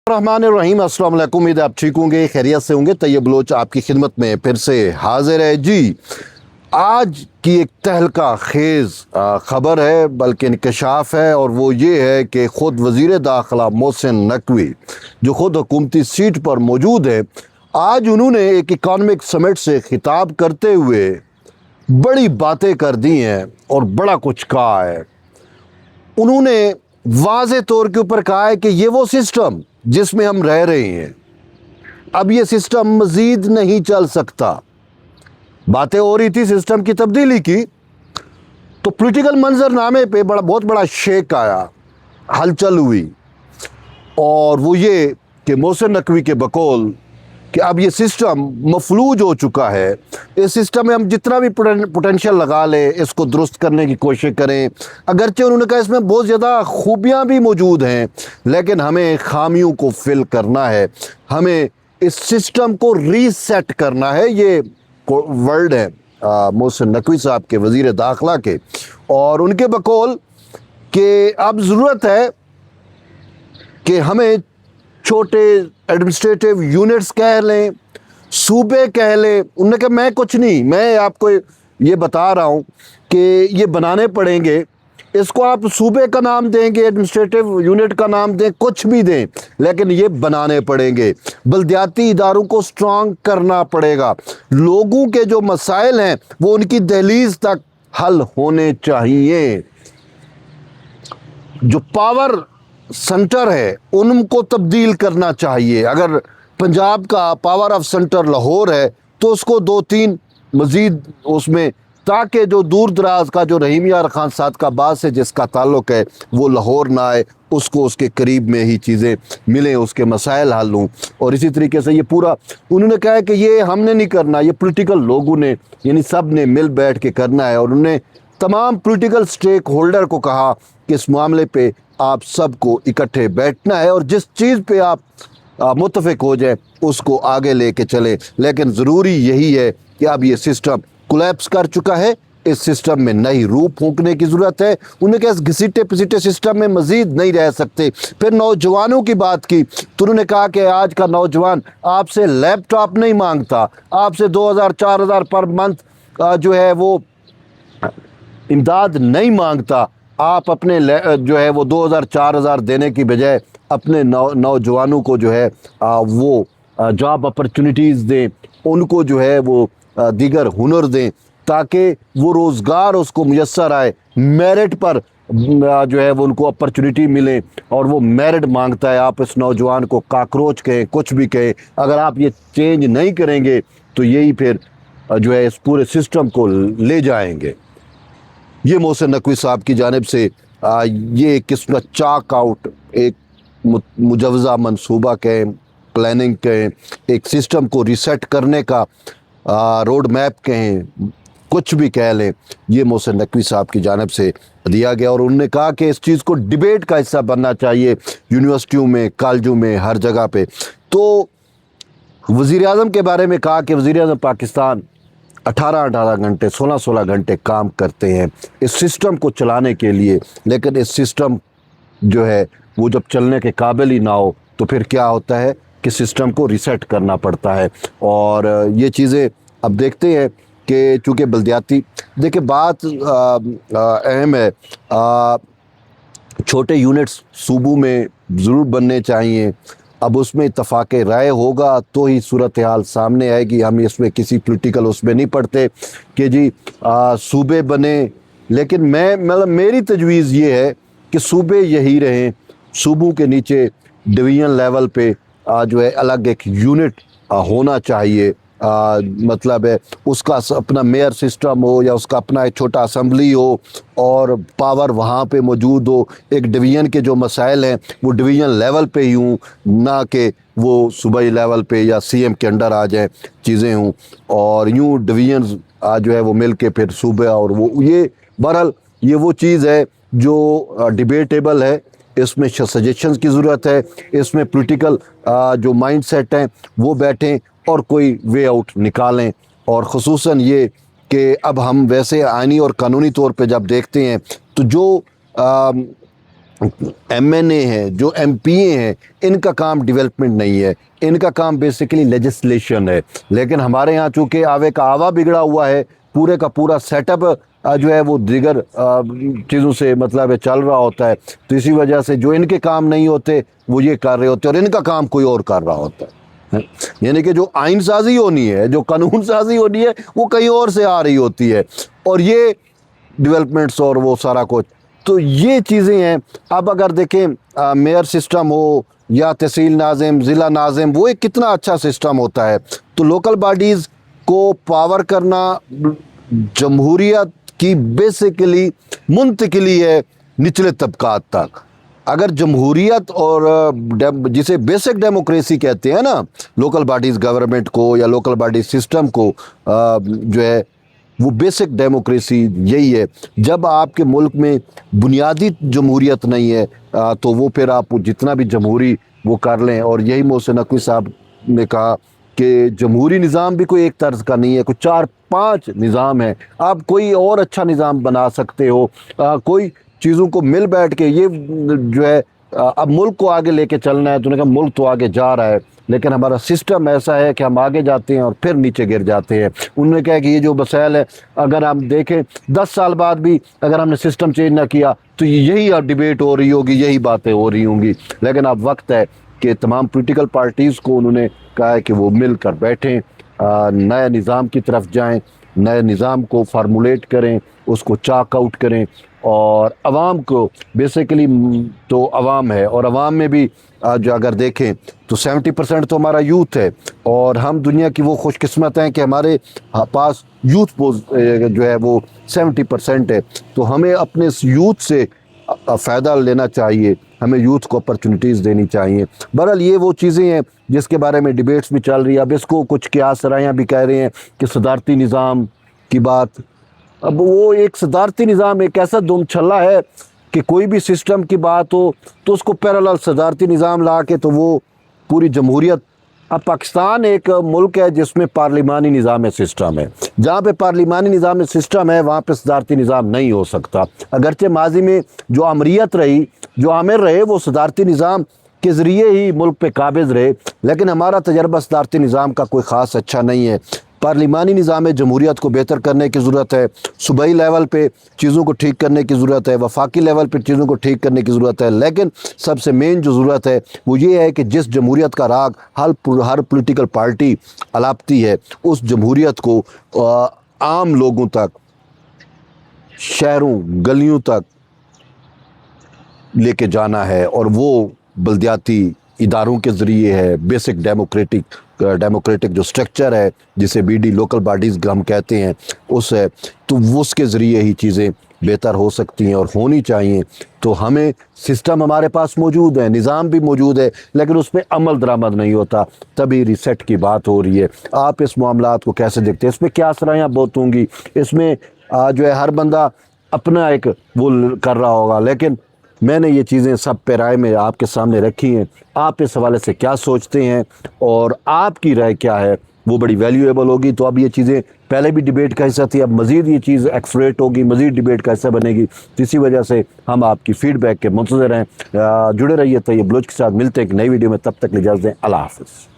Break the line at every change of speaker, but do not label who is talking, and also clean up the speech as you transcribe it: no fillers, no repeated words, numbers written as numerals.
रहमान रहीम, अस्सलाम वालेकुम। उम्मीद है आप ठीक होंगे, खैरियत से होंगे। तैयब बलोच आपकी खिदमत में फिर से हाजिर है जी। आज की एक तहलका खेज़ ख़बर है, बल्कि इंकशाफ है, और वो ये है कि ख़ुद वज़ीर दाखिला मोहसिन नकवी, जो ख़ुद हुकूमती सीट पर मौजूद है, आज उन्होंने एक इकॉनमिक समिट से खिताब करते हुए बड़ी बातें कर दी हैं और बड़ा कुछ कहा है। उन्होंने वाज़े तौर के ऊपर कहा है कि ये वो सिस्टम जिसमें हम रह रहे हैं, अब ये सिस्टम मज़ीद नहीं चल सकता। बातें हो रही थी सिस्टम की तब्दीली की, तो पॉलिटिकल मंजरनामे पे बहुत बड़ा शेक आया, हलचल हुई, और वो ये कि मोहसिन नकवी के बकौल कि अब ये सिस्टम मफलूज हो चुका है। इस सिस्टम में हम जितना भी पोटेंशियल लगा लें, इसको दुरुस्त करने की कोशिश करें, अगरचे उन्होंने कहा इसमें बहुत ज़्यादा खूबियाँ भी मौजूद हैं, लेकिन हमें खामियों को फिल करना है, हमें इस सिस्टम को रीसेट करना है। ये वर्ड है मोहसिन नकवी साहब के, वज़ीर दाखिला के, और उनके बकौल कि अब ज़रूरत है कि हमें छोटे एडमिनिस्ट्रेटिव यूनिट्स कह लें, सूबे कह लें। उन्होंने कहा मैं कुछ नहीं, मैं आपको ये बता रहा हूँ कि ये बनाने पड़ेंगे। इसको आप सूबे का नाम देंगे, एडमिनिस्ट्रेटिव यूनिट का नाम दें, कुछ भी दें, लेकिन ये बनाने पड़ेंगे। बल्दियाती इदारों को स्ट्रॉन्ग करना पड़ेगा। लोगों के जो मसाइल हैं वो उनकी दहलीज तक हल होने चाहिए। जो पावर सेंटर है उनको तब्दील करना चाहिए। अगर पंजाब का पावर ऑफ सेंटर लाहौर है तो उसको 2-3 मज़ीद उसमें, ताकि जो दूर दराज का जो रहीम यार खान सादकाबाद से जिसका ताल्लुक़ है वो लाहौर ना आए, उसको उसके करीब में ही चीज़ें मिलें, उसके मसाइल हल हों। और इसी तरीके से ये पूरा उन्होंने कहा है कि ये हमने नहीं करना, ये पॉलिटिकल लोगों ने, यानी सब ने मिल बैठ के करना है। और उन्होंने तमाम पॉलिटिकल स्टेक होल्डर को कहा कि इस मामले पे आप सबको इकट्ठे बैठना है और जिस चीज़ पे आप मुत्तफिक हो जाए उसको आगे लेके चले। लेकिन ज़रूरी यही है कि अब ये सिस्टम कोलैप्स कर चुका है, इस सिस्टम में नई रूह फूंकने की ज़रूरत है। उन्हें क्या इस घसीटे पिसीटे सिस्टम में मज़ीद नहीं रह सकते। फिर नौजवानों की बात की तो उन्होंने कहा कि आज का नौजवान आपसे लैपटॉप नहीं मांगता, आपसे 2000-4000 पर मंथ जो है वो इमदाद नहीं मांगता। आप अपने जो है वो 2000-4000 देने की बजाय अपने नौजवानों को जो है वो जॉब अपॉर्चुनिटीज़ दें, उनको जो है वो दीगर हुनर दें, ताकि वो रोज़गार उसको मुयस्सर आए, मेरिट पर जो है वो उनको अपॉर्चुनिटी मिले। और वो मेरिट मांगता है, आप इस नौजवान को काकरोच कहें, कुछ भी कहें, अगर आप ये चेंज नहीं करेंगे तो यही फिर जो है इस पूरे सिस्टम को ले जाएंगे। ये मोहसिन नकवी साहब की जानिब से ये एक किस्म का चाक आउट, एक मुजवज़ा मंसूबा कहें, प्लानिंग कहें, एक सिस्टम को रीसेट करने का रोड मैप कहें, कुछ भी कह लें, ये मोहसिन नकवी साहब की जानिब से दिया गया। और उन्होंने कहा कि इस चीज़ को डिबेट का हिस्सा बनना चाहिए यूनिवर्सिटियों में, कॉलेजों में, हर जगह पे। तो वज़ीर आज़म के बारे में कहा कि वज़ीर आज़म पाकिस्तान 18-18 घंटे, 16-16 घंटे काम करते हैं इस सिस्टम को चलाने के लिए, लेकिन इस सिस्टम जो है वो जब चलने के काबिल ही ना हो तो फिर क्या होता है कि सिस्टम को रीसेट करना पड़ता है। और ये चीज़ें अब देखते हैं कि चूँकि बल्दियाती, देखिए बात अहम है, छोटे यूनिट्स सूबों में ज़रूर बनने चाहिए। अब उसमें इत्तफाक़ राय होगा तो ही सूरत हाल सामने आएगी। हम इसमें किसी पॉलिटिकल उसमें नहीं पढ़ते कि जी सूबे बने, लेकिन मतलब मेरी तजवीज़ ये है कि सूबे यही रहें, सूबों के नीचे डिवीज़न लेवल पे जो है अलग एक यूनिट होना चाहिए। मतलब है उसका अपना मेयर सिस्टम हो या उसका अपना एक छोटा असम्बली हो और पावर वहाँ पे मौजूद हो। एक डिवीज़न के जो मसाइल हैं वो डिवीज़न लेवल पे ही हों, ना कि वो सूबाई लेवल पे या सीएम के अंडर आ जाए चीज़ें हों। और यूँ डिवीज़न जो है वो मिल के फिर सूबे, और वो ये बहरहाल ये वो चीज़ है जो डिबेटेबल है। इसमें सजेशंस की ज़रूरत है, इसमें पॉलिटिकल जो माइंड सेट हैं वो बैठें और कोई वे आउट निकालें। और ख़ुसूसन ये कि अब हम वैसे आइनी और कानूनी तौर पे जब देखते हैं तो जो ایم این اے ہیں, جو ایم پی اے ہیں, ان کا کام ڈیولپمنٹ نہیں ہے, ان کا کام بیسیکلی لیجسلیشن ہے. لیکن ہمارے یہاں چونکہ آوے کا آوا بگڑا ہوا ہے, پورے کا پورا سیٹ اپ جو ہے وہ دیگر چیزوں سے مطلب ہے چل رہا ہوتا ہے, تو اسی وجہ سے جو ان کے کام نہیں ہوتے وہ یہ کر رہے ہوتے, اور ان کا کام کوئی اور کر رہا ہوتا ہے. یعنی کہ جو آئین سازی ہونی ہے, جو قانون سازی ہونی ہے, وہ کہیں اور سے آ رہی ہوتی ہے, اور یہ ڈیولپمنٹس اور وہ سارا کچھ. تو یہ چیزیں ہیں. اب اگر دیکھیں میئر سسٹم ہو یا تحصیل ناظم, ضلع ناظم, وہ ایک کتنا اچھا سسٹم ہوتا ہے. تو لوکل باڈیز کو پاور کرنا جمہوریت کی بیسیکلی منتقلی ہے نچلے طبقات تک. اگر جمہوریت اور جسے بیسک ڈیموکریسی کہتے ہیں نا, لوکل باڈیز گورنمنٹ کو یا لوکل باڈی سسٹم کو, جو ہے وہ بیسک ڈیموکریسی یہی ہے. جب آپ کے ملک میں بنیادی جمہوریت نہیں ہے تو وہ پھر آپ جتنا بھی جمہوری وہ کر لیں. اور یہی محسن نقوی صاحب نے کہا کہ جمہوری نظام بھی کوئی ایک طرز کا نہیں ہے, کوئی 4-5 نظام ہے. آپ کوئی اور اچھا نظام بنا سکتے ہو, کوئی چیزوں کو مل بیٹھ کے. یہ جو ہے اب ملک کو آگے لے کے چلنا ہے, تو نے کہا ملک تو آگے جا رہا ہے, لیکن ہمارا سسٹم ایسا ہے کہ ہم آگے جاتے ہیں اور پھر نیچے گر جاتے ہیں. انہوں نے کہا کہ یہ جو مسائل ہے, اگر ہم دیکھیں 10 سال بعد بھی اگر ہم نے سسٹم چینج نہ کیا تو یہی ڈیبیٹ ہو رہی ہوگی, یہی باتیں ہو رہی ہوں گی. لیکن اب وقت ہے کہ تمام پولیٹیکل پارٹیز کو انہوں نے کہا ہے کہ وہ مل کر بیٹھیں, نئے نظام کی طرف جائیں, نئے نظام کو فارمولیٹ کریں, اس کو چاک آؤٹ کریں. اور عوام کو بیسیکلی تو عوام ہے, اور عوام میں بھی جو اگر دیکھیں تو 70% تو ہمارا یوتھ ہے, اور ہم دنیا کی وہ خوش قسمت ہیں کہ ہمارے پاس یوتھ جو ہے وہ 70% ہے. تو ہمیں اپنے اس یوتھ سے فائدہ لینا چاہیے, ہمیں یوتھ کو اپرچونیٹیز دینی چاہیے. بہرحال یہ وہ چیزیں ہیں جس کے بارے میں ڈیبیٹس بھی چل رہی ہے. اب اس کو کچھ قیاس رائیاں بھی کہہ رہے ہیں کہ صدارتی نظام کی بات. اب وہ ایک صدارتی نظام ایک ایسا دم چھلا ہے کہ کوئی بھی سسٹم کی بات ہو تو اس کو پیرالل صدارتی نظام لا کے تو وہ پوری جمہوریت. اب پاکستان ایک ملک ہے جس میں پارلیمانی نظام سسٹم ہے. جہاں پہ پارلیمانی نظام سسٹم ہے وہاں پہ صدارتی نظام نہیں ہو سکتا. اگرچہ ماضی میں جو آمریت رہی, جو آمر رہے, وہ صدارتی نظام کے ذریعے ہی ملک پہ قابض رہے, لیکن ہمارا تجربہ صدارتی نظام کا کوئی خاص اچھا نہیں ہے. پارلیمانی نظام جمہوریت کو بہتر کرنے کی ضرورت ہے, صوبائی لیول پہ چیزوں کو ٹھیک کرنے کی ضرورت ہے, وفاقی لیول پہ چیزوں کو ٹھیک کرنے کی ضرورت ہے. لیکن سب سے مین جو ضرورت ہے وہ یہ ہے کہ جس جمہوریت کا راگ ہر پولیٹیکل پارٹی الاپتی ہے, اس جمہوریت کو عام لوگوں تک, شہروں گلیوں تک لے کے جانا ہے. اور وہ بلدیاتی اداروں کے ذریعے ہے, بیسک ڈیموکریٹک جو سٹرکچر ہے جسے بی ڈی لوکل باڈیز ہم کہتے ہیں اس ہے, تو وہ اس کے ذریعے ہی چیزیں بہتر ہو سکتی ہیں اور ہونی چاہیے. تو ہمیں سسٹم ہمارے پاس موجود ہے, نظام بھی موجود ہے, لیکن اس پہ عمل درآمد نہیں ہوتا. تبھی ریسیٹ کی بات ہو رہی ہے. آپ اس معاملات کو کیسے دیکھتے ہیں؟ اس میں کیا سرائیاں بہت ہوں گی, اس میں جو ہے ہر بندہ اپنا ایک وہ کر رہا ہوگا, لیکن میں نے یہ چیزیں سب پہ رائے میں آپ کے سامنے رکھی ہیں. آپ اس حوالے سے کیا سوچتے ہیں اور آپ کی رائے کیا ہے, وہ بڑی ویلیویبل ہوگی. تو اب یہ چیزیں پہلے بھی ڈیبیٹ کا حصہ تھی, اب مزید یہ چیز ایکسلریٹ ہوگی, مزید ڈیبیٹ کا حصہ بنے گی. تو اسی وجہ سے ہم آپ کی فیڈ بیک کے منتظر ہیں. جڑے رہیے طیب بلوچ کے ساتھ. ملتے ہیں ایک نئی ویڈیو میں, تب تک اجازت دیں. اللہ حافظ.